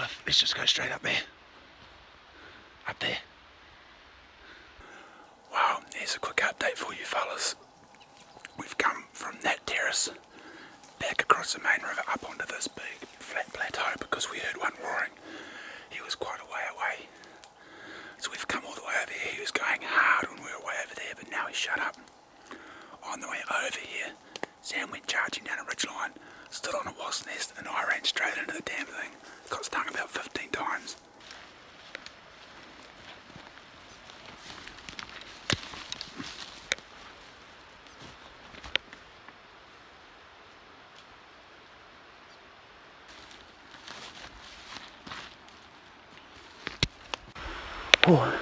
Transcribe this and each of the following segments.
cliff. Let's just go straight up there. Up there. Wow, here's a quick update for you fellas. We've come from that terrace back across the main river up onto this big flat plateau because we heard one roaring. He was quite a way away. So we've come all the way over here. He was going hard when we were way over there, but now he's shut up. On the way over here, Sam went charging down a ridgeline, stood on a wasp nest, and I ran straight into the damn thing. Got stung about 15 times. Oh,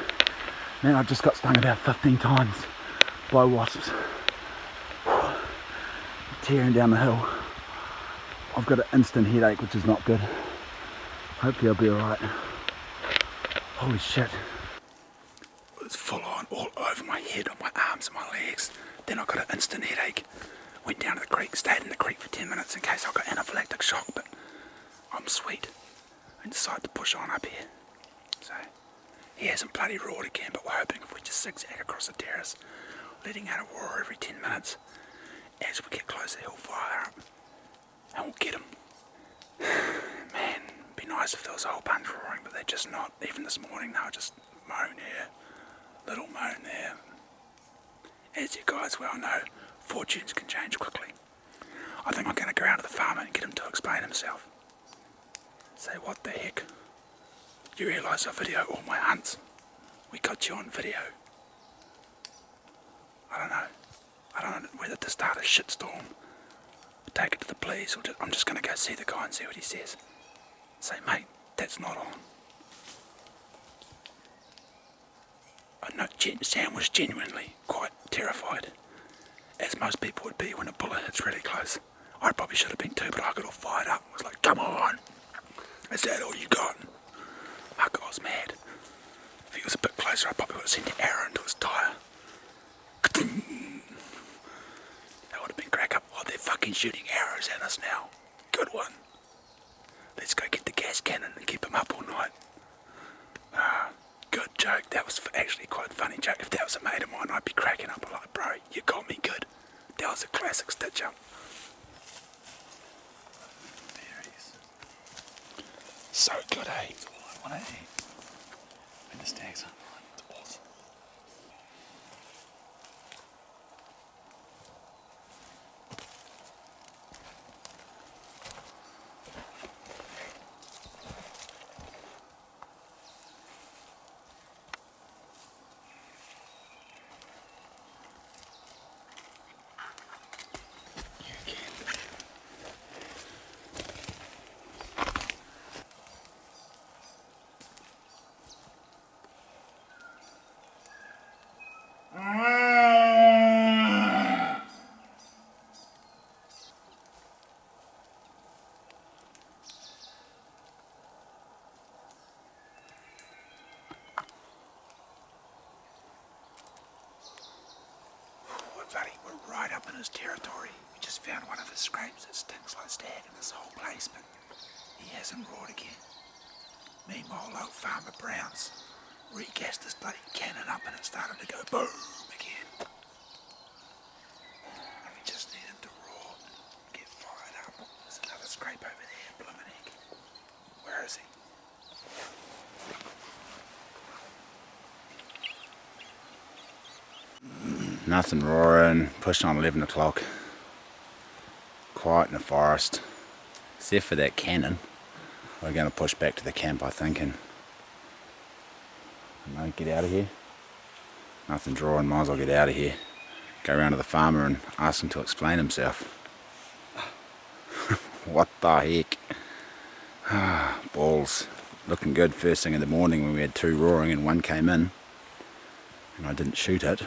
man, I just got stung about 15 times by wasps. Tearing down the hill. I've got an instant headache, which is not good. Hopefully I'll be alright. Holy shit. It was full on all over my head, on my arms and my legs. Then I got an instant headache. Went down to the creek, stayed in the creek for 10 minutes in case I got anaphylactic shock, but I'm sweet. And decided to push on up here. So, he hasn't bloody roared again, but we're hoping if we just zigzag across the terrace, letting out a roar every 10 minutes, as we get closer he'll fire up, and we'll get him. Man, it'd be nice if there was a whole bunch roaring, but they're just not. Even this morning they were just moan here, little moan there. As you guys well know, fortunes can change quickly. I think I'm going to go out to the farmer and get him to explain himself. Say, what the heck? You realise I video all my hunts? We got you on video. I don't know whether to start a shitstorm, take it to the police, or I'm just going to go see the guy and see what he says. Say, mate, that's not on. I know Sam was genuinely quite terrified, as most people would be when a bullet hits really close. I probably should have been too, but I got all fired up. I was like, come on, is that all you got? I was mad. If he was a bit closer, I probably would have sent an arrow into his tyre. That would have been crack up. Oh, they're fucking shooting arrows at us now. Good one. Let's go get the gas cannon and keep him up all night. Good joke. That was actually quite a funny joke. If that was a mate of mine, I'd be cracking up. I'm like, bro, you got me good. That was a classic stitch up. There he is. So good, eh? It's all I want to eat. When the stags are. It's awesome. Buddy, we're right up in his territory. We just found one of his scrapes that stinks like stag in this whole place, but he hasn't roared again. Meanwhile, old Farmer Brown's regassed his bloody cannon up and it started to go boom again. And we just need him to roar, get fired up. There's another scrape over there, bloomin' heck. Where is he? Nothing roaring, pushed on 11 o'clock. Quiet in the forest. Except for that cannon. We're going to push back to the camp, I think, and get out of here. Nothing's roaring, might as well get out of here. Go around to the farmer and ask him to explain himself. What the heck? Balls. Looking good first thing in the morning when we had two roaring and one came in. And I didn't shoot it.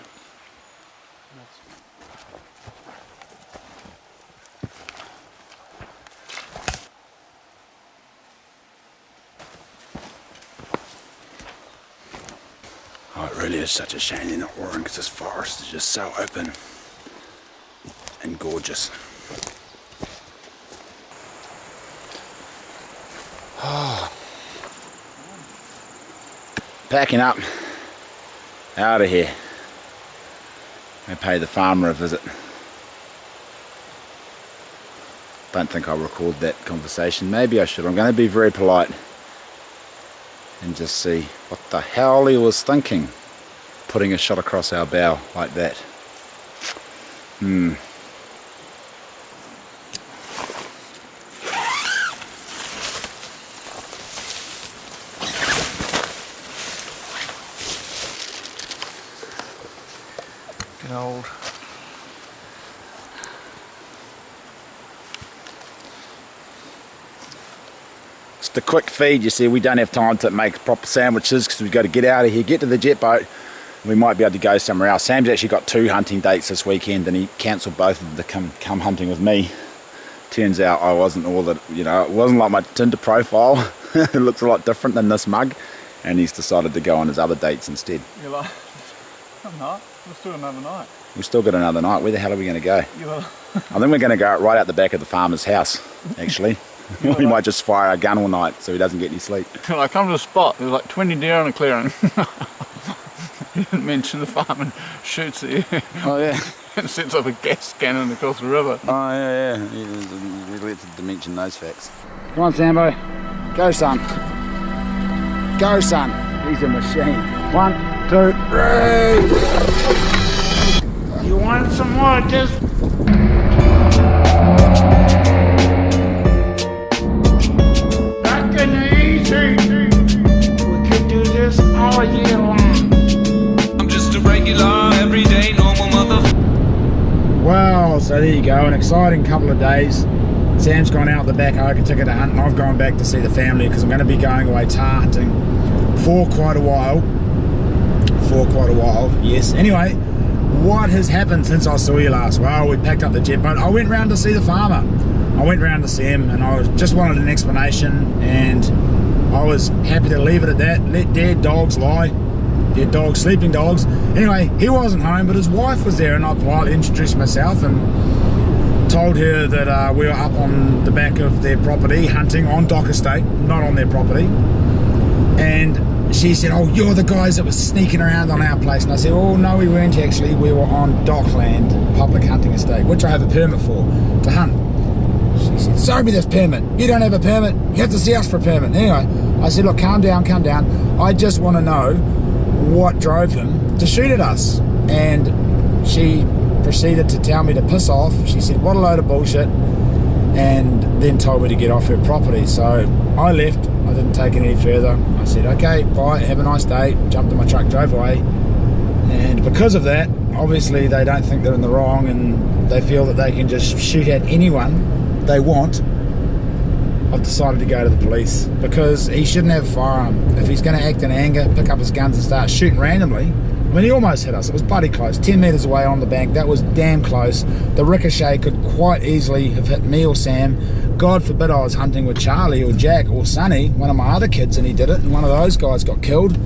Oh, it really is such a shame they're not roaring because this forest is just so open and gorgeous. Oh, packing up, out of here. I pay the farmer a visit. Don't think I'll record that conversation. Maybe I should. I'm going to be very polite and just see what the hell he was thinking, putting a shot across our bow like that. Good old. Just a quick feed, you see. We don't have time to make proper sandwiches because we've got to get out of here, get to the jet boat. We might be able to go somewhere else. Sam's actually got 2 hunting dates this weekend and he cancelled both of them to come hunting with me. Turns out I wasn't all that, you know, it wasn't like my Tinder profile. It looks a lot different than this mug, and he's decided to go on his other dates instead. You're like, I'm not. We'll still another night. We've still got another night. Where the hell are we going to go? I think we're going to go right out the back of the farmer's house, actually. We might just fire a gun all night so he doesn't get any sleep. When I come to the spot, there's like 20 deer on a clearing. He didn't mention the farmer shoots at you. Oh yeah. And sets up a gas cannon across the river. Oh yeah, yeah. He lets to mention those facts. Come on, Sambo. Go, son. Go, son. He's a machine. 1, 2, 3. You want some more? Just back in the easy. We could do this all year long. I'm just a regular, everyday, normal mother. Well, so there you go. An exciting couple of days. Sam's gone out the back oak ticket to hunt, and I've gone back to see the family because I'm going to be going away Tahr hunting for quite a while. Yes. Anyway, what has happened since I saw you last? Well, we packed up the jet boat. I went round to see the farmer. I went round to see him, and I just wanted an explanation, and I was happy to leave it at that. Let dead dogs lie. Dead dogs, sleeping dogs. Anyway, he wasn't home, but his wife was there, and I politely introduced myself and told her that we were up on the back of their property hunting on Dock Estate, not on their property. And she said, oh, you're the guys that were sneaking around on our place. And I said, oh, no, we weren't actually. We were on Dockland, public hunting estate, which I have a permit for, to hunt. She said, show me this permit. You don't have a permit. You have to see us for a permit. Anyway, I said, look, calm down, calm down. I just want to know what drove him to shoot at us. And she proceeded to tell me to piss off. She said, what a load of bullshit, and then told me to get off her property. So I left. I didn't take it any further. I said, okay, bye, have a nice day. Jumped in my truck, drove away. And because of that, obviously they don't think they're in the wrong, and they feel that they can just shoot at anyone they want. I've decided to go to the police because he shouldn't have a firearm. If he's going to act in anger, pick up his guns and start shooting randomly. I mean, he almost hit us. It was bloody close. 10 metres away on the bank. That was damn close. The ricochet could quite easily have hit me or Sam. God forbid I was hunting with Charlie or Jack or Sonny, one of my other kids, and he did it, and one of those guys got killed.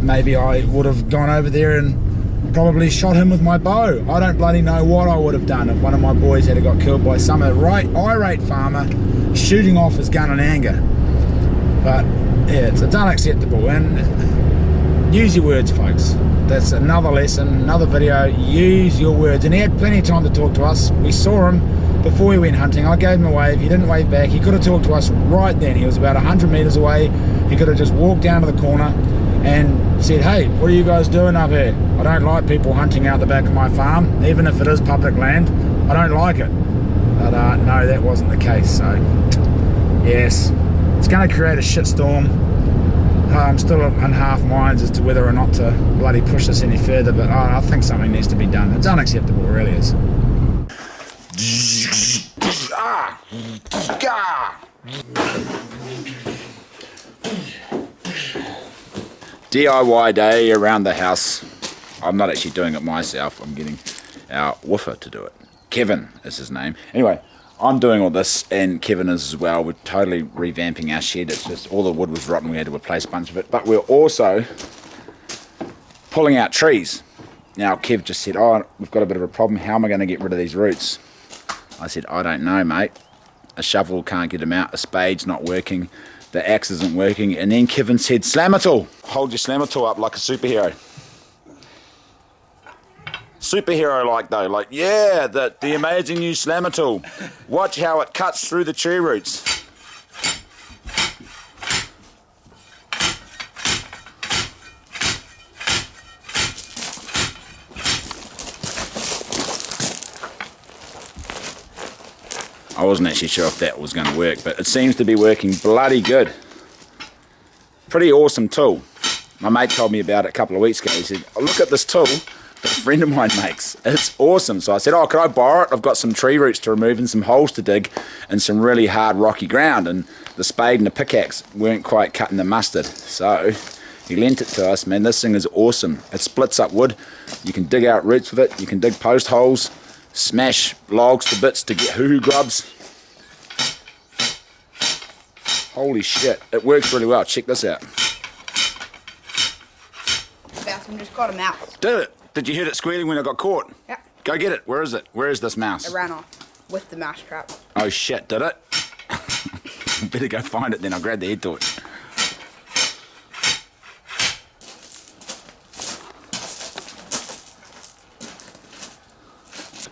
Maybe I would have gone over there and probably shot him with my bow. I don't bloody know what I would have done if one of my boys had got killed by some irate farmer shooting off his gun in anger. But yeah, it's unacceptable. And use your words, folks. That's another lesson, another video. Use your words. And he had plenty of time to talk to us. We saw him before he went hunting. I gave him a wave. He didn't wave back. He could have talked to us right then. He was about 100 metres away. He could have just walked down to the corner and said, hey, what are you guys doing up here? I don't like people hunting out the back of my farm, even if it is public land. I don't like it. But no, that wasn't the case. So yes, it's going to create a shitstorm. I'm still in half minds as to whether or not to bloody push this any further, but I think something needs to be done. It's unacceptable, it really is. DIY day around the house. I'm not actually doing it myself. I'm getting our woofer to do it. Kevin is his name. Anyway, I'm doing all this, and Kevin is as well. We're totally revamping our shed. It's just all the wood was rotten. We had to replace a bunch of it. But we're also pulling out trees. Now, Kev just said, oh, we've got a bit of a problem. How am I going to get rid of these roots? I said, I don't know, mate. A shovel can't get them out. A spade's not working. the axe isn't working. And then Kevin said, slam it all. Hold your slammer tool up like a superhero. Superhero like though, like, yeah, the amazing new slammer tool. Watch how it cuts through the tree roots. I wasn't actually sure if that was going to work, but it seems to be working bloody good. Pretty awesome tool. My mate told me about it a couple of weeks ago. He said, oh, look at this tool that a friend of mine makes. It's awesome. So I said, oh, could I borrow it? I've got some tree roots to remove and some holes to dig and some really hard rocky ground. And the spade and the pickaxe weren't quite cutting the mustard. So he lent it to us. Man, this thing is awesome. It splits up wood. You can dig out roots with it. You can dig post holes. Smash logs to bits to get hoo-hoo grubs. Holy shit, it works really well. Check this out. Bathroom just got a mouse. Did it? Did you hear it squealing when it got caught? Yeah. Go get it. Where is it? Where is this mouse? It ran off with the mouse trap. Oh shit, did it? Better go find it then. I'll grab the head to it.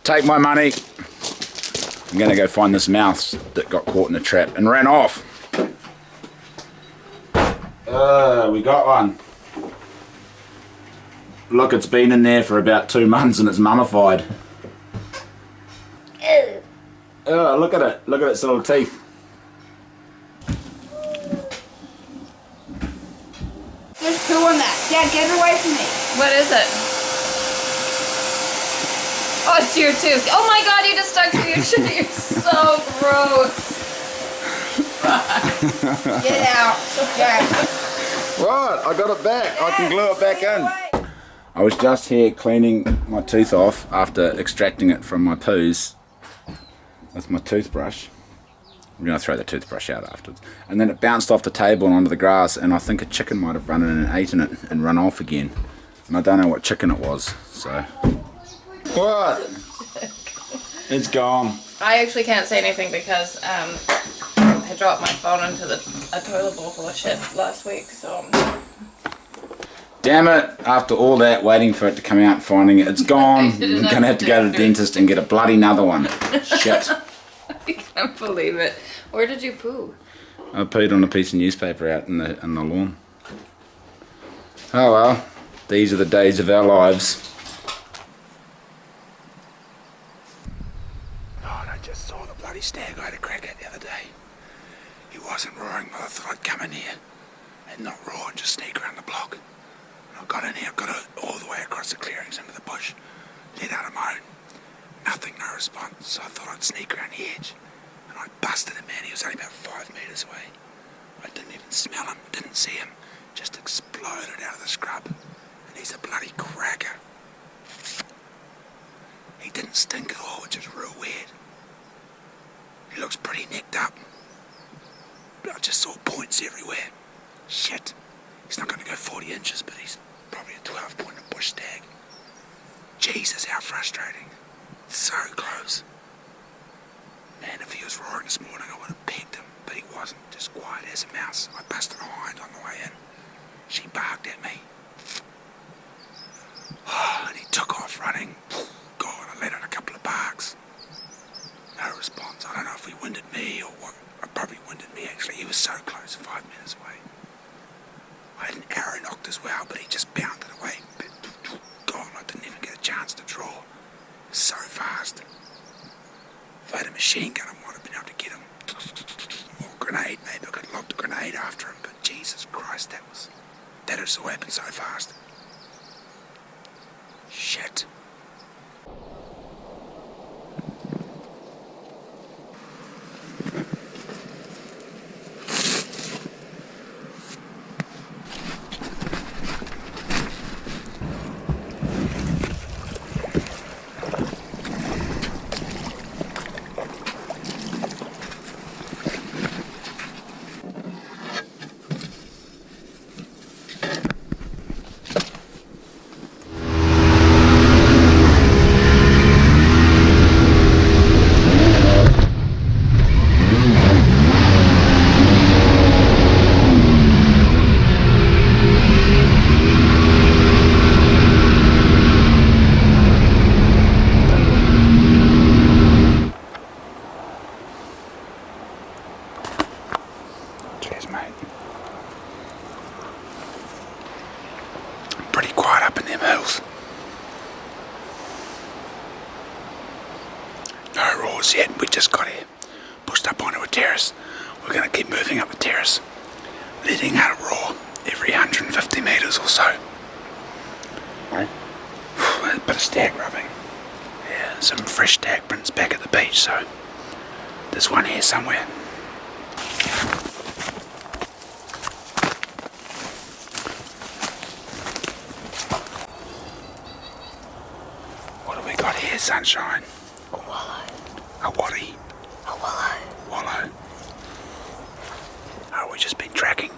Take my money. I'm gonna go find this mouse that got caught in the trap and ran off. We got one. Look, it's been in there for about 2 months and it's mummified. Ew. Oh, look at it. Look at its little teeth. There's poo on that. Dad, get it away from me. What is it? Oh, it's your tooth. Oh my god, you just stuck to your shit. You're so gross. Get it out. Dad. What? I got it back. I can glue it back in. I was just here cleaning my tooth off after extracting it from my poos with my toothbrush. I'm going to throw the toothbrush out afterwards. And then it bounced off the table and onto the grass, and I think a chicken might have run in and eaten it and run off again. And I don't know what chicken it was, so... What? It's gone. I actually can't say anything because I dropped my phone into a toilet bowl full of shit last week, so... Damn it, after all that waiting for it to come out and finding it, it's gone. I'm going to have to go to the dentist and get a bloody another one. Shit. I can't believe it. Where did you poo? I pooed on a piece of newspaper out in the lawn. Oh well, these are the days of our lives. God, I just saw the bloody stag I had a crack at the other day. He wasn't roaring, but I thought I'd come in here and not roar and just sneak around the block. I got in here, got all the way across the clearings into the bush, let out a moan. Nothing, no response, so I thought I'd sneak around the edge. And I busted him, man. He was only about 5 meters away. I didn't even smell him, didn't see him. Just exploded out of the scrub. And he's a bloody cracker. He didn't stink at all, which is real weird. He looks pretty nicked up. But I just saw points everywhere. Shit. He's not going to go 40 inches, but he's probably a 12-pointer bush stag. Jesus, how frustrating. So close. Man, if he was roaring this morning, I would have pegged him, but he wasn't. Just quiet as a mouse. I busted a hind on the way in. She barked at me. Oh, and he took off running. God, I let out a couple of barks. No response. I don't know if he winded me or what. Probably winded me, actually. He was so close, 5 minutes away. I had an arrow knocked as well, but he just bounded away. God, I didn't even get a chance to draw. So fast. If I had a machine gun, I might have been able to get him. Or a grenade, maybe I could have lobbed a grenade after him, but Jesus Christ, that has all happened so fast. Shit. horse yet. We just got here, pushed up onto a terrace. We're going to keep moving up the terrace, letting out a roar every 150 metres or so. Right. A bit of stag rubbing. Yeah, some fresh stag prints back at the beach, so there's one here somewhere. What have we got here, sunshine? A wallow. A waddy? A wallow. Wallow. Oh, we've just been tracking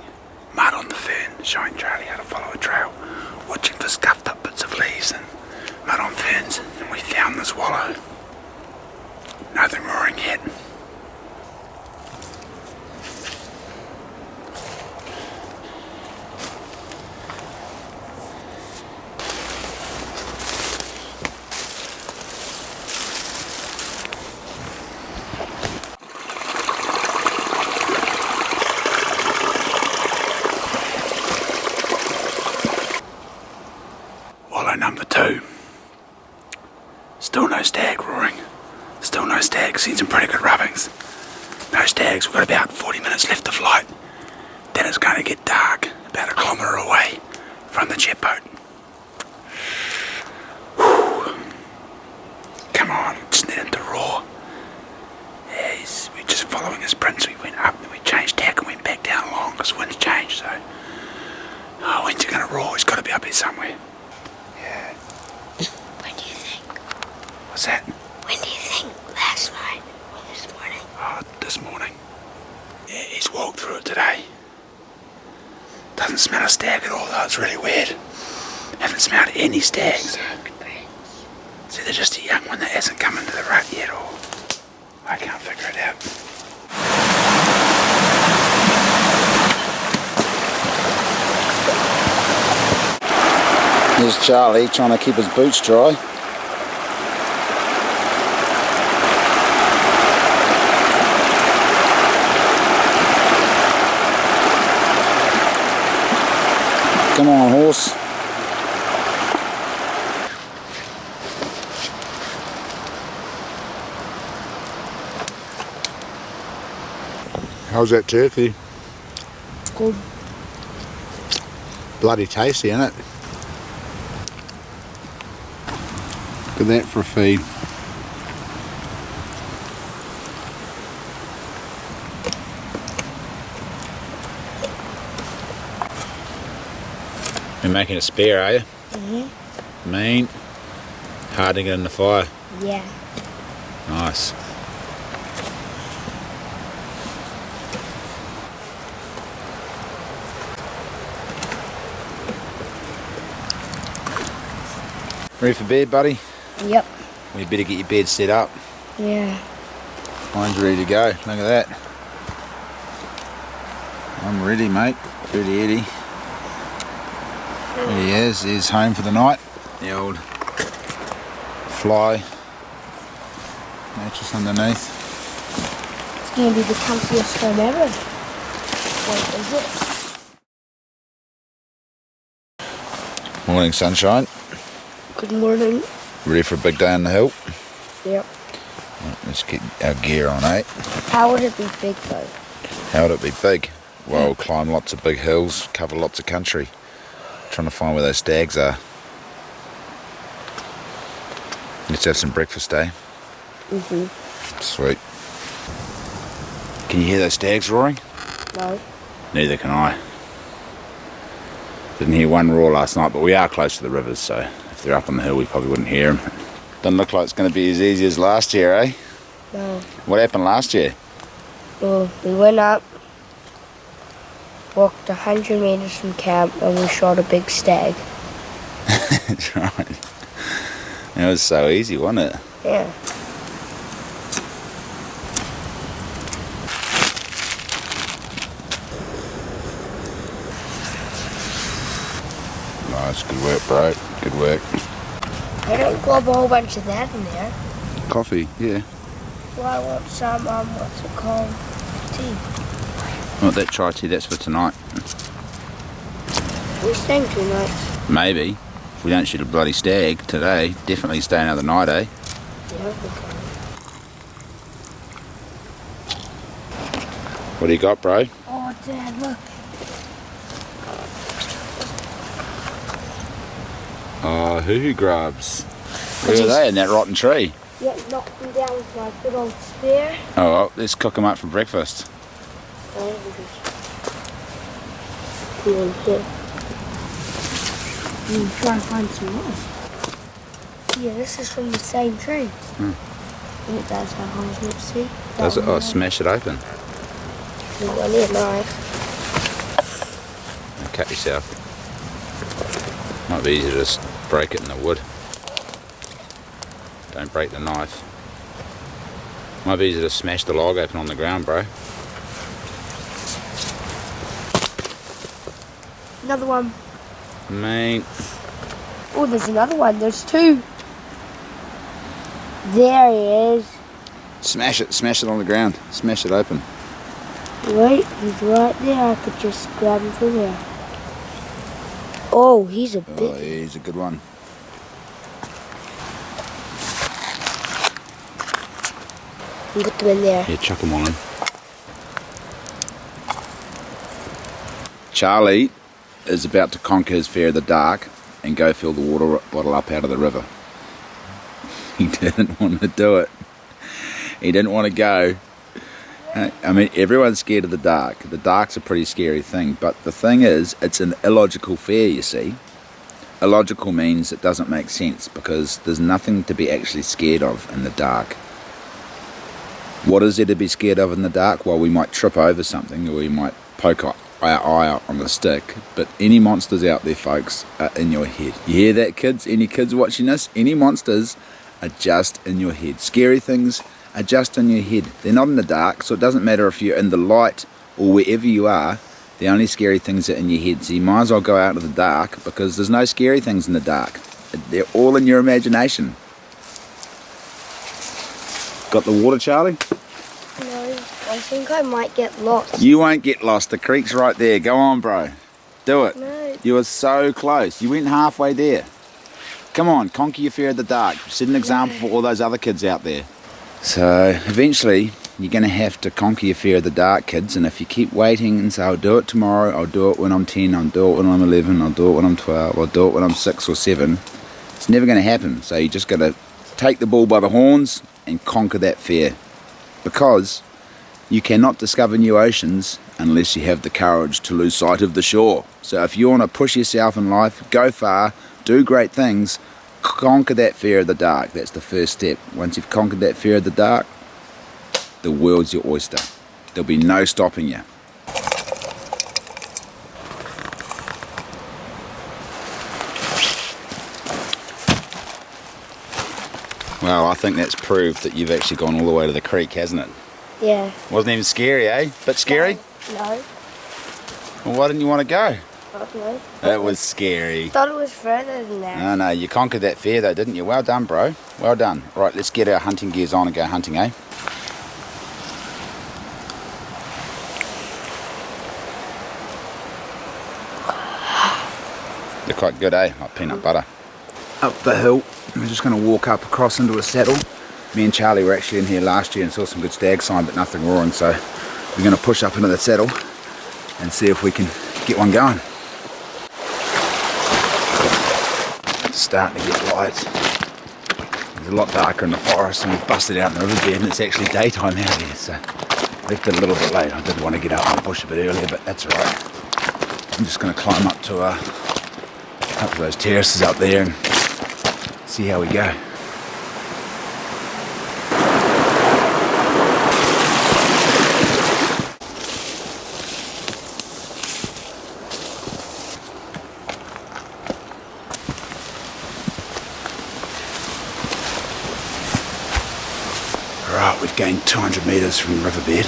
mud on the fern, showing Charlie how to follow a trail, watching for scuffed up bits of leaves and mud on ferns, and we found this wallow. Nothing roaring yet. Wallow number 2. Still no stag roaring. Still no stag. Seen some pretty good rubbings. No stags. We've got about 40 minutes left of flight. Then it's going to get dark. About a kilometre away from the jet boat. Whew. Come on, just need him to roar. Yeah, we're just following his prints. We went up and we changed tack and went back down along because the wind's changed. So, oh, when's he going to roar? He's got to be up here somewhere. Yeah. When do you think? What's that? When do you think? Last night or this morning? Oh, this morning. Yeah, he's walked through it today. Doesn't smell a stag at all though, it's really weird. Haven't smelled any stags. It's either just a young one that hasn't come into the rut yet or I can't figure it out. Here's Charlie trying to keep his boots dry. Come on, horse. How's that turkey? Good. Bloody tasty, isn't it? Look at that for a feed. You're making a spear, are you? Mm-hmm. Mean. Hard to get in the fire. Yeah. Nice. Ready for bed, buddy? Yep. We better get your bed set up. Yeah. Mine's ready to go. Look at that. I'm ready, mate. Ready, Eddie. There he is. He's home for the night. The old fly mattress underneath. It's going to be the comfiest home ever. What is it? Morning, sunshine. Good morning. Ready for a big day on the hill? Yep. Right, let's get our gear on, eh? How would it be big though? How would it be big? Well, we'll climb lots of big hills, cover lots of country. Trying to find where those stags are. Let's have some breakfast, eh? Mm-hmm. Sweet. Can you hear those stags roaring? No. Neither can I. Didn't hear one roar last night, but we are close to the rivers, so if they're up on the hill we probably wouldn't hear them. Doesn't look like it's going to be as easy as last year, eh? No. What happened last year? Well, we went up, walked 100 meters from camp, and we shot a big stag. That's right. It was so easy, wasn't it? Yeah. Nice, good work, bro. Good work. I don't glob a whole bunch of that in there. Coffee, yeah. Well, I want some, what's it called? Tea. Not that chai tea, that's for tonight. We're staying 2 nights. Maybe. If we don't shoot a bloody stag today, definitely stay another night, eh? Yeah, okay. What do you got, bro? Oh, Dad, look. Oh, hoo-hoo grubs. Where are they? In that rotten tree? Yeah, knocked them down with my good old spear. Oh, well, let's cook them up for breakfast. Come on here. Try and find some more. Yeah, this is from the same tree. And it does have holes in it, see? Does it? Oh, smash it open. I need a knife. Cut yourself. Might be easier to just break it in the wood. Don't break the knife. Might be easier to smash the log open on the ground, bro. Another one. Mate. Oh, there's another one. There's two. There he is. Smash it on the ground. Smash it open. Wait, he's right there. I could just grab him from there. Oh, he's a big. Oh, yeah, he's a good one. You put them in there. Yeah, chuck them on him. Charlie is about to conquer his fear of the dark and go fill the water bottle up out of the river. He didn't want to do it. He didn't want to go. I mean, everyone's scared of the dark. The dark's a pretty scary thing, but the thing is, it's an illogical fear, you see. Illogical means it doesn't make sense because there's nothing to be actually scared of in the dark. What is there to be scared of in the dark? Well, we might trip over something or we might poke our eye out on the stick, but any monsters out there, folks, are in your head. You hear that, kids? Any kids watching this? Any monsters are just in your head. Scary things are just in your head. They're not in the dark, so it doesn't matter if you're in the light or wherever you are. The only scary things are in your head, so you might as well go out of the dark because there's no scary things in the dark. They're all in your imagination. Got the water, Charlie? No, I think I might get lost. You won't get lost. The creek's right there. Go on, bro. Do it. No. You were so close. You went halfway there. Come on, conquer your fear of the dark. Set an example for all those other kids out there. So eventually you're going to have to conquer your fear of the dark, kids, and if you keep waiting and say, I'll do it tomorrow, I'll do it when I'm 10, I'll do it when I'm 11, I'll do it when I'm 12, I'll do it when I'm 6 or 7, it's never going to happen. So you just got to take the bull by the horns and conquer that fear, because you cannot discover new oceans unless you have the courage to lose sight of the shore. So if you want to push yourself in life, go far, do great things, conquer that fear of the dark. That's the first step. Once you've conquered that fear of the dark, the world's your oyster. There'll be no stopping you. Well, I think that's proved that you've actually gone all the way to the creek, hasn't it? Yeah. Wasn't even scary, eh? Bit scary? No. Well, why didn't you want to go? Okay. That was scary. Thought it was further than that. No, you conquered that fear though, didn't you? Well done, bro. Well done. Right, let's get our hunting gears on and go hunting, eh? They're quite good, eh? Like peanut butter. Up the hill, we're just going to walk up across into a saddle. Me and Charlie were actually in here last year and saw some good stag sign, but nothing roaring, so we're going to push up into the saddle and see if we can get one going. It's starting to get light. It's a lot darker in the forest, and we've busted out in the riverbed and it's actually daytime out here, so left it a little bit late. I did want to get up and push a bit earlier, but that's alright. I'm just going to climb up to those terraces up there and see how we go. Right, we've gained 200 metres from the riverbed.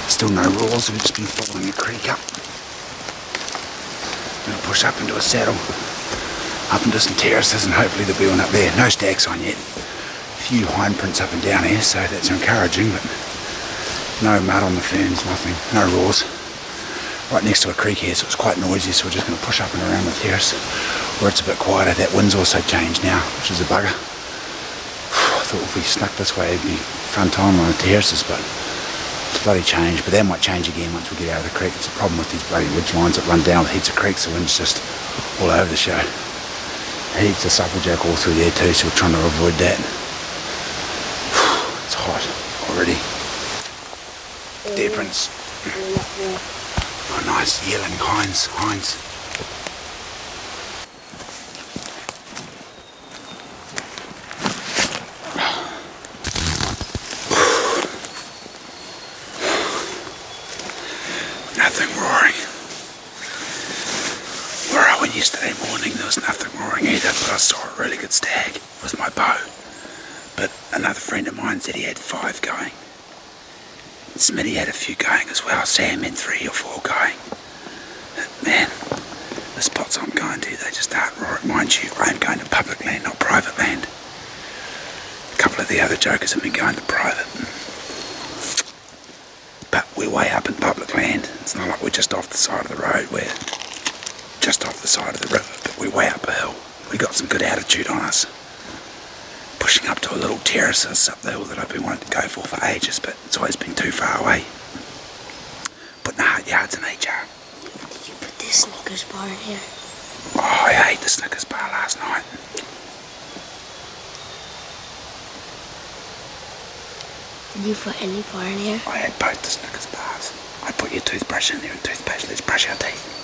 Still no roars, we've just been following a creek up. I'm going to push up into a saddle, up into some terraces, and hopefully there'll be one up there. No stag sign yet. A few hind prints up and down here, so that's encouraging, but no mud on the ferns, nothing, no roars. Right next to a creek here, so it's quite noisy, so we're just going to push up and around the terrace where it's a bit quieter. That wind's also changed now, which is a bugger. I thought if we snuck this way it'd be fun time on the terraces, but It's bloody changed, but that might change again once we get out of the creek. It's a problem with these bloody ridge lines that run down with heaps of creeks. The wind's just all over the show. Heaps of supplejack all through there too, so we're trying to avoid that. It's hot already. Difference. Oh, nice yelling Heinz. Nothing roaring. Where I went yesterday morning, there was nothing roaring either, but I saw a really good stag with my bow. But another friend of mine said he had 5 going. Smitty had a few going as well. Sam had 3 or 4 going. Man, the spots I'm going to, they just aren't roaring. Mind you, I am going to public land, not private land. A couple of the other jokers have been going to private. But we're way up in public land. It's not like we're just off the side of the road. We're just off the side of the river, but we're way up a hill. We got some good altitude on us. Pushing up to a little terrace up the hill that I've been wanting to go for ages, but it's always been too far away. Putting the hard yards in HR. Did you put this Snickers bar in here? Oh, I ate the Snickers bar last night. Did you put any bar in here? I had both the Snickers bars. I put your toothbrush in there and toothpaste. Let's brush our teeth.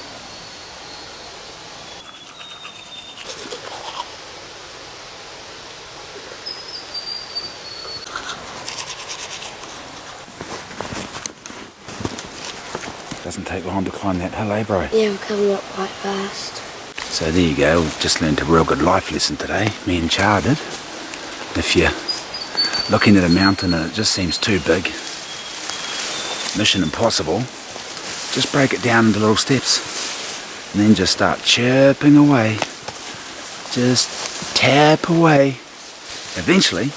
Doesn't take long to climb that hill, eh, bro? Yeah, we're coming up quite fast. So there you go. We've just learned a real good life lesson today. Me and Tahr did. If you're looking at a mountain and it just seems too big, mission impossible, just break it down into little steps and then just start chirping away. Just tap away. Eventually,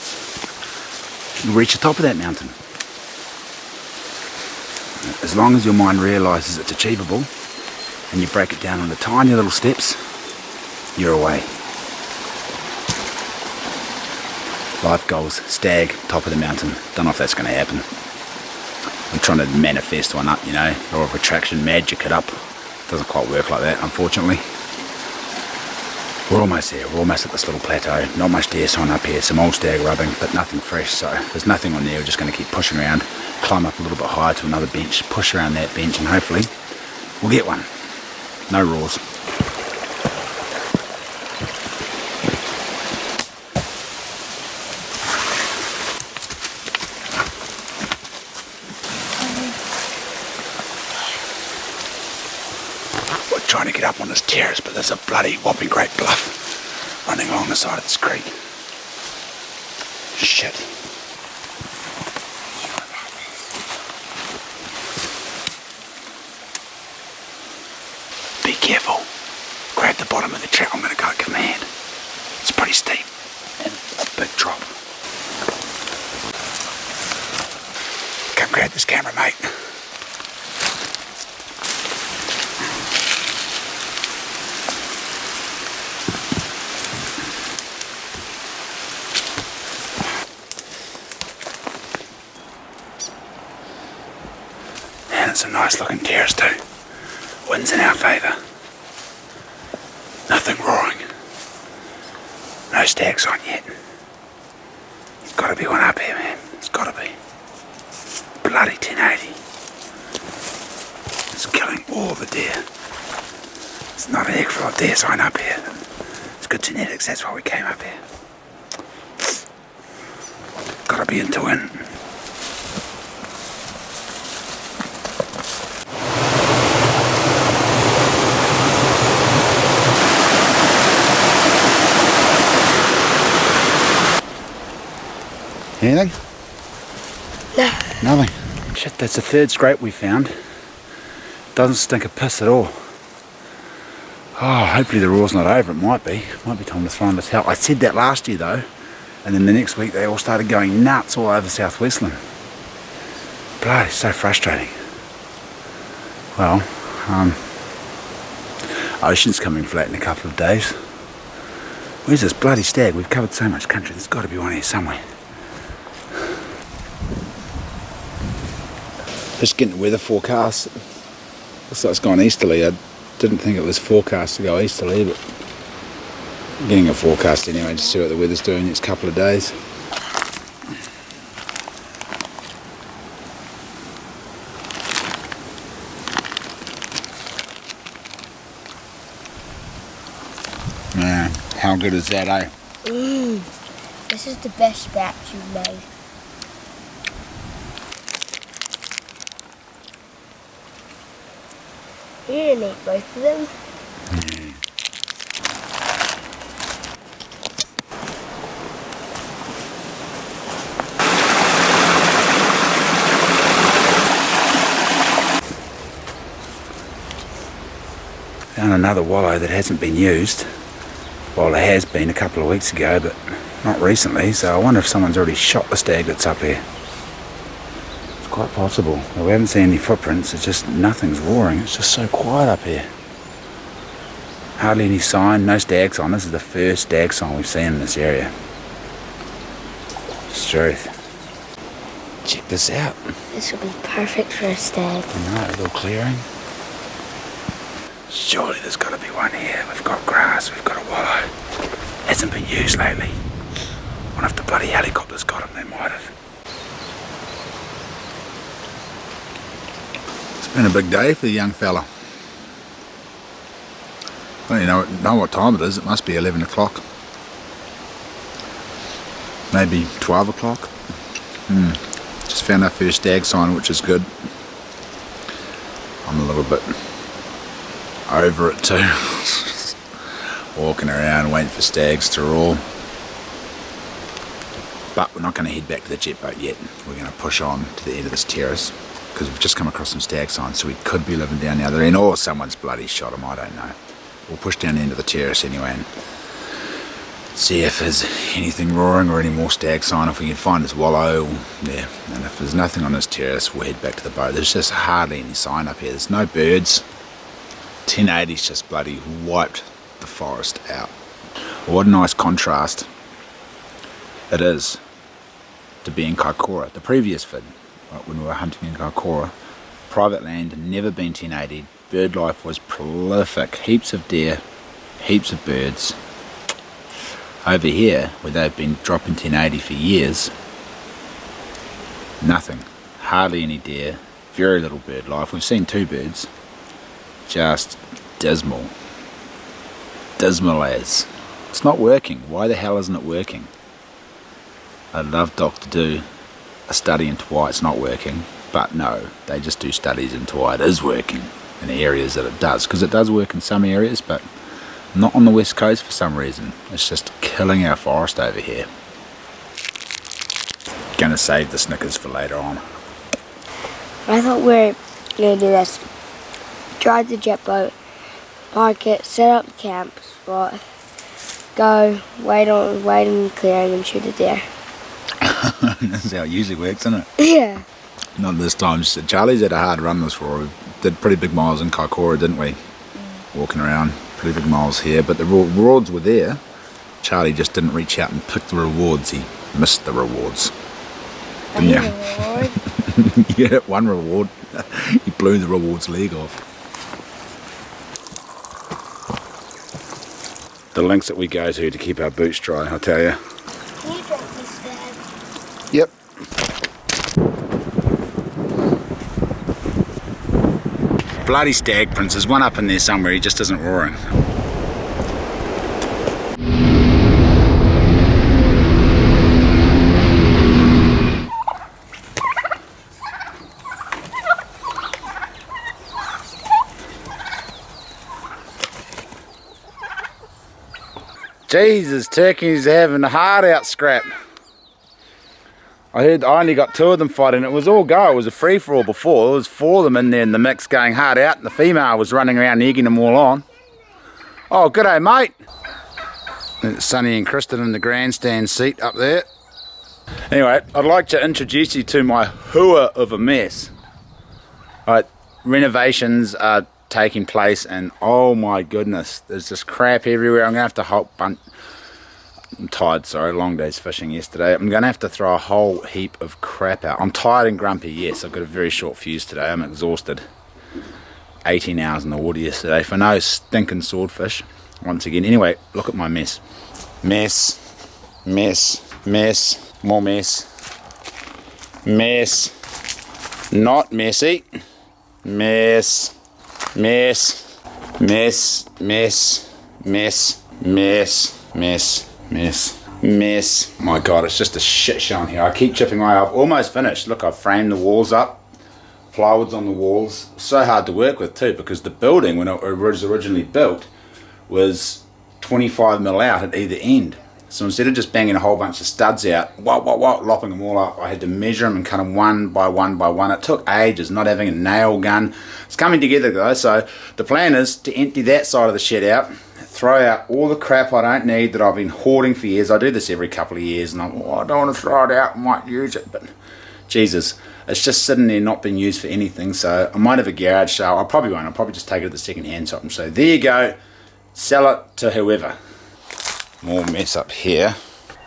you'll reach the top of that mountain. As long as your mind realises it's achievable and you break it down into tiny little steps, you're away. Life goals, stag, top of the mountain. Don't know if that's going to happen. I'm trying to manifest one up, you know, law of attraction, magic it up. Doesn't quite work like that, unfortunately. We're almost there. We're almost at this little plateau. Not much deer sign up here. Some old stag rubbing, but nothing fresh. So if there's nothing on there, we're just going to keep pushing around, climb up a little bit higher to another bench, push around that bench, and hopefully we'll get one. No roars. We're trying to get up on this terrace, but there's a bloody whopping great bluff running along the side of this creek. Shit. Be careful. Grab the bottom of the track. I'm going to go give him a hand. It's pretty steep and a big drop. Come grab this camera, mate. And it's a nice looking terrace too. Wind's in our favour. Nothing roaring. No stags on yet. There's got to be one up here, man. There's got to be. Bloody 1080. It's killing all the deer. There's not a heck of a lot of deer sign up here. It's good genetics, that's why we came up here. Got to be into wind. Anything? No. Nothing. Shit, that's the third scrape we found. Doesn't stink a piss at all. Oh, hopefully the roar's not over. It might be. Might be time to throw in the towel. I said that last year though, and then the next week they all started going nuts all over Southwestland. Bloody, so frustrating. Well, ocean's coming flat in a couple of days. Where's this bloody stag? We've covered so much country. There's got to be one here somewhere. Just getting the weather forecast. Looks like it's gone easterly. I didn't think it was forecast to go easterly, but I'm getting a forecast anyway to see what the weather's doing next couple of days. Man, how good is that, eh? This is the best batch you've made. You didn't eat both of them. Found another wallow that hasn't been used. Well, it has been a couple of weeks ago, but not recently, so I wonder if someone's already shot the stag that's up here. It's quite possible. Well, we haven't seen any footprints, it's just nothing's roaring. It's just so quiet up here. Hardly any sign, no stag sign. This is the first stag sign we've seen in this area. It's truth. Check this out. This will be perfect for a stag. I know, a little clearing. Surely there's got to be one here. We've got grass, we've got a wallow. Hasn't been used lately. Wonder if the bloody helicopter's got him. They might have. It's been a big day for the young fella. I don't even know what time it is. It must be 11 o'clock. Maybe 12 o'clock. Just found our first stag sign, which is good. I'm a little bit over it too. Walking around waiting for stags to roar. But we're not going to head back to the jet boat yet. We're going to push on to the end of this terrace because we've just come across some stag signs, so we could be living down the other end, or someone's bloody shot them, I don't know. We'll push down the end of the terrace anyway and see if there's anything roaring or any more stag sign. If we can find this wallow, yeah. And if there's nothing on this terrace, we'll head back to the boat. There's just hardly any sign up here. There's no birds. 1080's just bloody wiped the forest out. Well, what a nice contrast it is to be in Kaikoura. The previous vid, right, when we were hunting in Kaikoura, private land, never been 1080. Bird life was prolific. Heaps of deer, heaps of birds. Over here, where they've been dropping 1080 for years, nothing. Hardly any deer, very little bird life. We've seen 2 birds. Just dismal. Dismal as. It's not working. Why the hell isn't it working? I'd love Doc to do a study into why it's not working, but no, they just do studies into why it is working in the areas that it does, because it does work in some areas, but not on the west coast for some reason. It's just killing our forest over here. Gonna save the Snickers for later on. I thought we were going to do this. Drive the jet boat, park it, set up the camp spot, go, wait in the clearing and shoot a deer. That's how it usually works, isn't it? Yeah. Not this time. Charlie's had a hard run this for. We did pretty big miles in Kaikoura, didn't we? Walking around, pretty big miles here, but the rewards were there. Charlie just didn't reach out and pick the rewards. He missed the rewards. Didn't you? Yeah, one reward. He blew the rewards leg off. The lengths that we go to keep our boots dry, I tell you. Can you drink this, Dad? Yep. Bloody stag prince. There's one up in there somewhere. He just isn't roaring. Jesus, turkey's having a hard out scrap. I heard I only got 2 of them fighting. It was all go. It was a free-for-all before. There was 4 of them in there in the mix going hard out, and the female was running around egging them all on. Oh, g'day, mate. It's Sonny and Kristen in the grandstand seat up there. Anyway, I'd like to introduce you to my hua of a mess. Right, renovations are taking place, and oh my goodness, there's just crap everywhere. I'm gonna have to I'm tired, sorry, long day's fishing yesterday. I'm going to have to throw a whole heap of crap out. I'm tired and grumpy, yes. I've got a very short fuse today. I'm exhausted. 18 hours in the water yesterday for no stinking swordfish. Once again. Anyway, look at my mess. Mess. Mess. Mess. More mess. Mess. Not messy. Mess. Mess. Mess. Mess. Mess. Mess. Mess. Mess. Mess. My God, it's just a shit show in here. I keep chipping away. I've almost finished. Look, I've framed the walls up. Plywood's on the walls. So hard to work with too, because the building, when it was originally built, was 25mm out at either end. So instead of just banging a whole bunch of studs out, lopping them all up, I had to measure them and cut them one by one by one. It took ages, not having a nail gun. It's coming together though, so the plan is to empty that side of the shed out, throw out all the crap I don't need that I've been hoarding for years. I do this every couple of years and I don't want to throw it out, I might use it, but Jesus, it's just sitting there not being used for anything. So I might have a garage sale. I probably won't. I'll probably just take it at the second hand shop and say, there you go, sell it to whoever. More mess up here.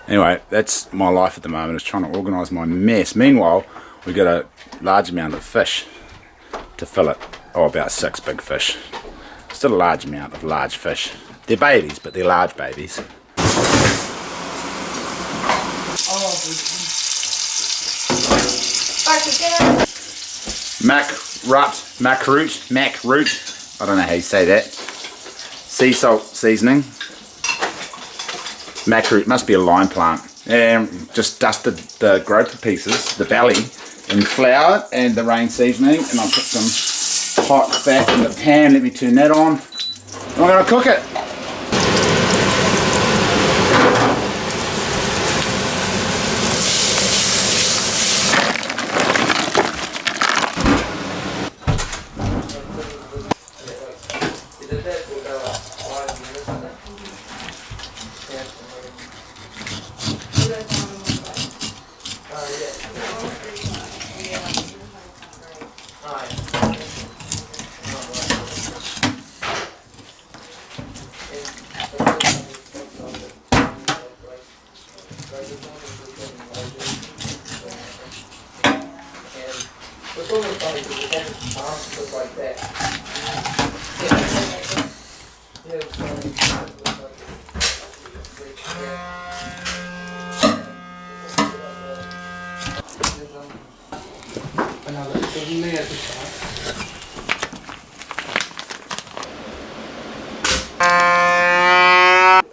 Anyway, that's my life at the moment, is trying to organise my mess. Meanwhile, we've got a large amount of fish to fill it. Oh, about 6 big fish. Still a large amount of large fish. They're babies, but they're large babies. Mac root. I don't know how you say that. Sea salt seasoning. Mac root, must be a lime plant. And just dusted the groper pieces, the belly, in flour and the rain seasoning. And I'll put some hot fat in the pan. Let me turn that on. I'm going to cook it.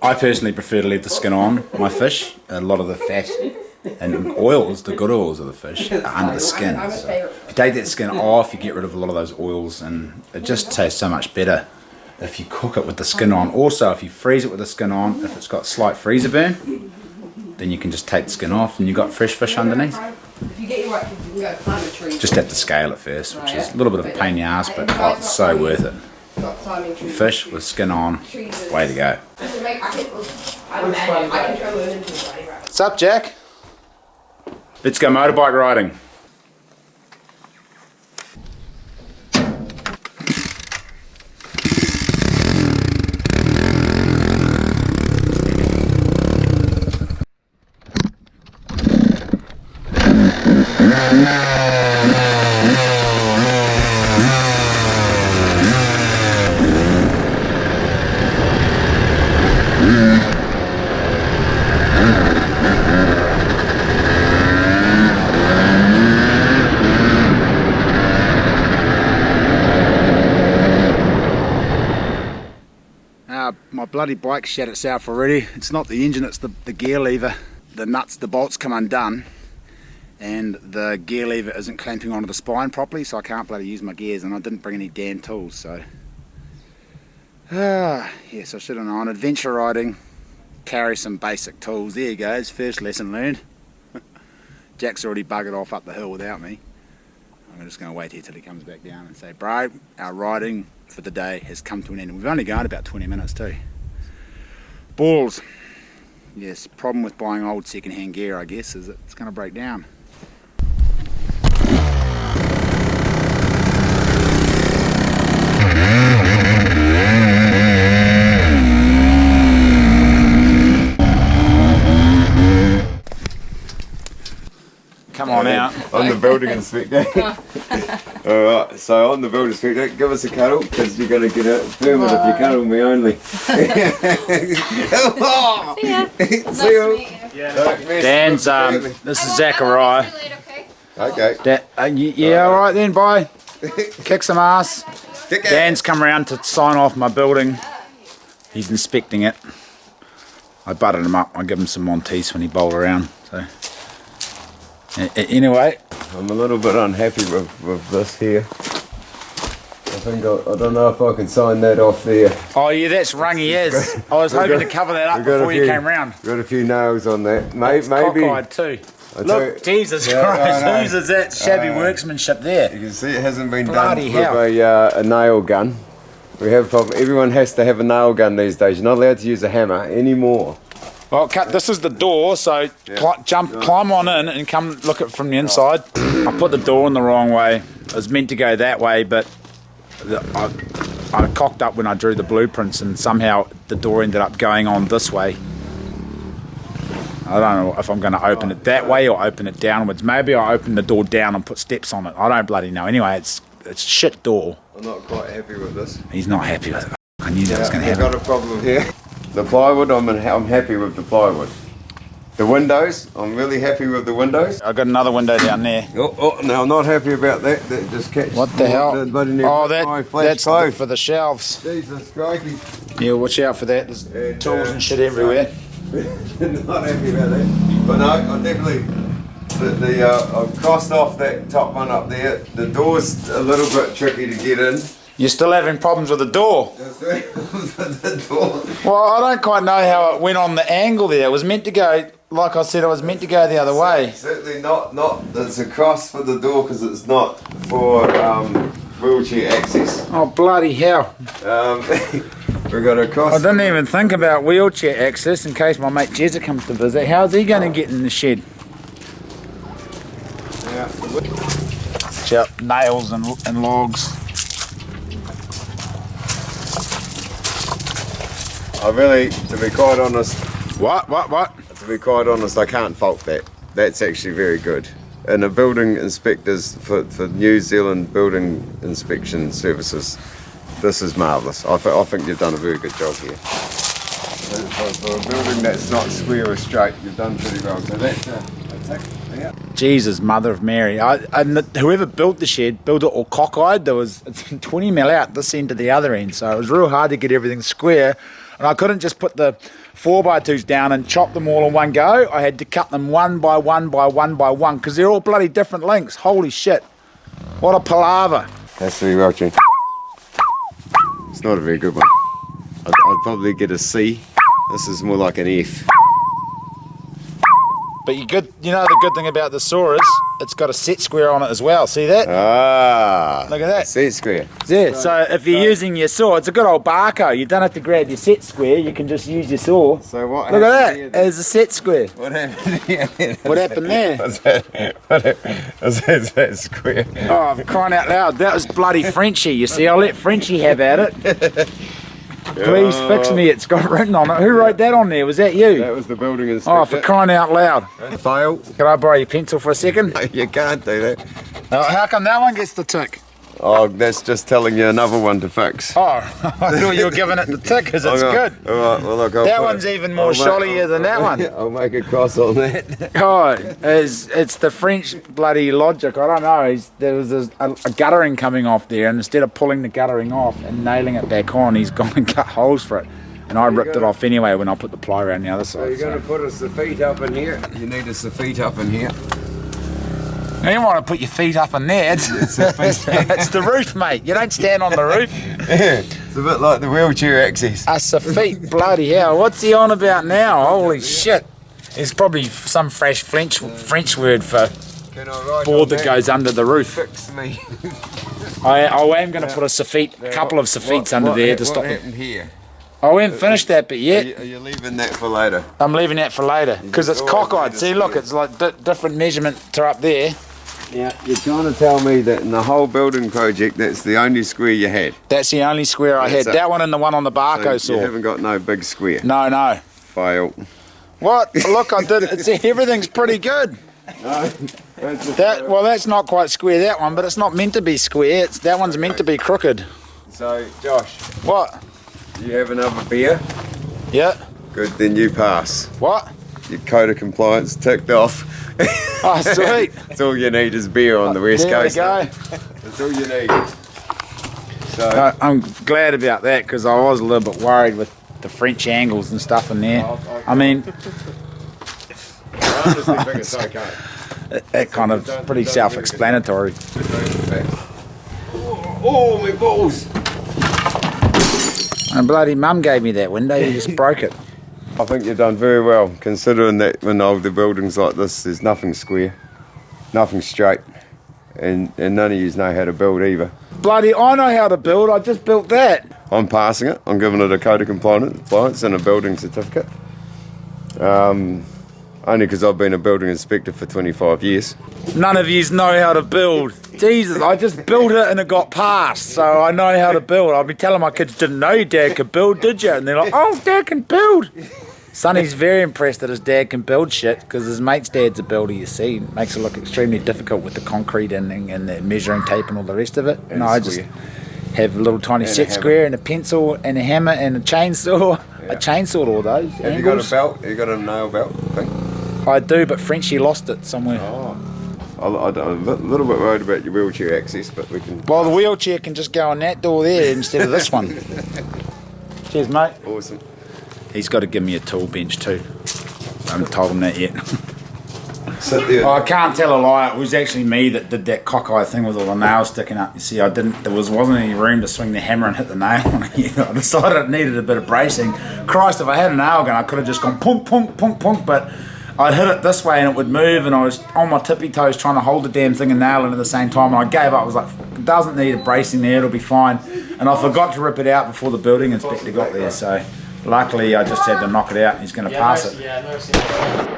I personally prefer to leave the skin on my fish. A lot of the fat and oils, the good oils of the fish, are under the skin. So if you take that skin off, you get rid of a lot of those oils, and it just tastes so much better if you cook it with the skin on. Also, if you freeze it with the skin on, if it's got slight freezer burn, then you can just take the skin off and you've got fresh fish underneath. Just have to scale it first, which is a little bit of a pain in the ass, but oh, it's so worth it. Fish with skin on, way to go. What's up, Jack? Let's go motorbike riding. My bloody bike shat itself already. It's not the engine, it's the gear lever. The nuts, the bolts come undone and the gear lever isn't clamping onto the spine properly, so I can't bloody use my gears, and I didn't bring any damn tools, so yes, I should have known. Adventure riding, carry some basic tools. There you go, first lesson learned. Jack's already buggered off up the hill without me. I'm just going to wait here till he comes back down and say, bro, our riding for the day has come to an end. We've only gone about 20 minutes too. Balls. Yes, problem with buying old second-hand gear, I guess, is it's going to break down. building inspector. Alright, so I'm the building inspector. Give us a cuddle, because you're going to get a permit if you cuddle me only. See ya. See you. Dan's, this is Zachariah. Okay. Yeah, alright then, bye. Kick some ass. Dan's come around to sign off my building. He's inspecting it. I butted him up. I give him some Montees when he bowled around. So anyway, I'm a little bit unhappy with this here. I think I don't know if I can sign that off there. oh yeah, that's rungy as. I was hoping to cover that up before you came round. Got a few nails on that. Maybe. Cockeyed too. Look, Jesus Christ, whose is that shabby workmanship there? You can see it hasn't been Bloody done hell. with a nail gun. We have a problem. Everyone has to have a nail gun these days. You're not allowed to use a hammer anymore. Well, this is the door, so climb on in and come look at it from the inside. I put the door in the wrong way. It was meant to go that way, but I cocked up when I drew the blueprints, and somehow the door ended up going on this way. I don't know if I'm going to open it that way or open it downwards. Maybe I open the door down and put steps on it. I don't bloody know. Anyway, it's a shit door. I'm not quite happy with this. He's not happy with it. I knew that was going to happen. I've got a problem here. The plywood, I'm happy with the plywood. The windows, I'm really happy with the windows. I've got another window down there. Oh, no, I'm not happy about that. That just catches. What the hell? Oh, that's for the shelves. Jesus crikey. Yeah, watch out for that. There's tools and shit everywhere. Not happy about that. But no, I definitely. I've crossed off that top one up there. The door's a little bit tricky to get in. You're still having problems with the door? The door. Well, I don't quite know how it went on the angle there. It was meant to go, like I said, it was meant to go the other way. Certainly not. It's a cross for the door because it's not for wheelchair access. Oh, bloody hell. We've got a cross. I didn't even think about wheelchair access in case my mate Jezza comes to visit. How's he going to get in the shed? Yep, nails and logs. I really, to be quite honest... What? To be quite honest, I can't fault that. That's actually very good. And the building inspectors for New Zealand Building Inspection Services, this is marvellous. I think you've done a very good job here. For a building that's not square or straight, you've done pretty well. So that's a tick. Yeah. Jesus, Mother of Mary. And whoever built the shed built it all cockeyed. It's 20 mil out this end to the other end, so it was real hard to get everything square. And I couldn't just put the 4x2s down and chop them all in one go. I had to cut them one by one by one by one because they're all bloody different lengths. Holy shit. What a palaver. Has to be well tuned. It's not a very good one. I'd probably get a C. This is more like an F. But you know the good thing about the saw is it's got a set square on it as well. See that? Ah. Look at that. Set square. Yeah, so if you're using your saw, it's a good old Barco. You don't have to grab your set square, you can just use your saw. So what Look at here, that, there's a set square. What happened here? What happened there? What's that square? Oh, I'm crying out loud. That was bloody Frenchie, you see. I'll let Frenchie have at it. Please fix me, it's got written on it. Who wrote that on there? Was that you? That was the building inspector. Oh, for crying out loud. Fail. Can I borrow your pencil for a second? No, you can't do that. How come that one gets the tick? Oh, that's just telling you another one to fix. Oh, I thought you were giving it the tick because it's good. All right, well, look, that one's even more shollier than that one. I'll make a cross on that. Oh, it's the French bloody logic. I don't know. There was a guttering coming off there, and instead of pulling the guttering off and nailing it back on, he's gone and cut holes for it. And I ripped it off anyway when I put the ply around the other side. So you're going to put a soffit up in here? You need a soffit up in here. You don't want to put your feet up in there. It's the roof, mate. You don't stand on the roof. Yeah, it's a bit like the wheelchair access. A soffit, bloody hell. What's he on about now? Holy shit. It's probably some fresh French word for board that goes under the roof. Fix me. I am going to put a couple of soffits under there to stop it. Here? I haven't finished that bit yet. Are you leaving that for later? I'm leaving that for later because it's cockeyed. See, look, it's like different measurement to up there. Now, you're trying to tell me that in the whole building project, that's the only square you had? That's the only square I had. That one and the one on the Barco saw. You haven't got no big square? No. Fail. What? Look, I did it. Everything's pretty good. No. Well, that's not quite square, that one, but it's not meant to be square. That one's meant to be crooked. So, Josh, What? you have another beer? Yeah. Good, then you pass. What? Your code of compliance ticked off. Oh, sweet. That's all you need is beer on the West There Coast. we go. That's all you need. So, I'm glad about that because I was a little bit worried with the French angles and stuff in there. I mean, I honestly think it's okay. that kind of pretty self-explanatory. Oh, my balls! And bloody mum gave me that window, you just broke it. I think you've done very well, considering that in older buildings like this, there's nothing square, nothing straight, and none of you know how to build either. Bloody, I know how to build, I just built that. I'm passing it. I'm giving it a code of compliance and a building certificate. Only because I've been a building inspector for 25 years. None of yous know how to build. Jesus, I just built it and it got passed, so I know how to build. I'll be telling my kids, didn't know your dad could build, did you? And they're like, oh, Dad can build. Sonny's very impressed that his dad can build shit because his mate's dad's a builder, you see. It makes it look extremely difficult with the concrete and the measuring tape and all the rest of it. And no, I just have a little tiny And set a hammer. square and a pencil and a hammer and a chainsaw. Yeah. I chainsawed all those. Have you got a angles. belt? Have you got a nail belt thing? I do, but Frenchie lost it somewhere. Oh. I'm a little bit worried about your wheelchair access, but we can... Well, the wheelchair can just go on that door there instead of this one. Cheers, mate. Awesome. He's got to give me a tool bench too. I haven't told him that yet. Sit there. Oh, I can't tell a lie. It was actually me that did that cockeye thing with all the nails sticking up. You see, I didn't. Wasn't any room to swing the hammer and hit the nail on it. I decided it needed a bit of bracing. Christ, if I had a nail gun, I could have just gone punk, punk, punk, punk. But I'd hit it this way and it would move, and I was on my tippy toes trying to hold the damn thing and nail it at the same time. And I gave up. I was like, it doesn't need a bracing there. It'll be fine. And I forgot to rip it out before the building inspector got there. So luckily, I just had to knock it out. And he's going to pass it. Yeah, I've never seen that.